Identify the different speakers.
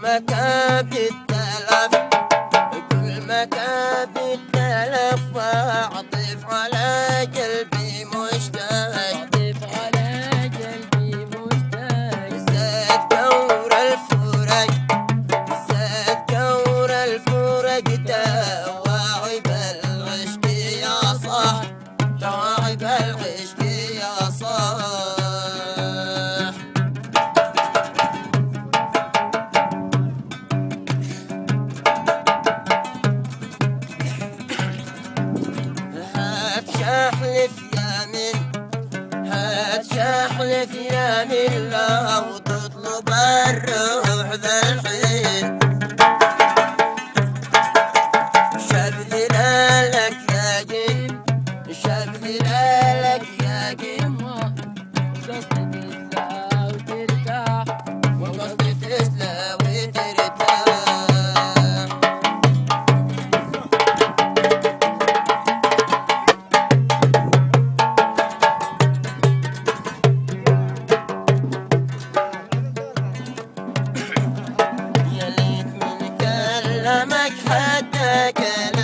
Speaker 1: مكان بالتلف، كل مكان بالتلف، واعطف على قلبي مشتاق،
Speaker 2: واعطف على قلبي مشتاق.
Speaker 1: زاد كور الفرق، زاد كور الفرق، تواعب العشق يا صاح، تواعب العشق يا صاح. شحلف يا من لو تطلب الروح ذا الحين، شبذنا لك يا جن، شبذنا لك يا جن،
Speaker 2: وقصدي تسلى وترتاح،
Speaker 1: وقصدي تسلى وترتاح. كلامك حتى كلامك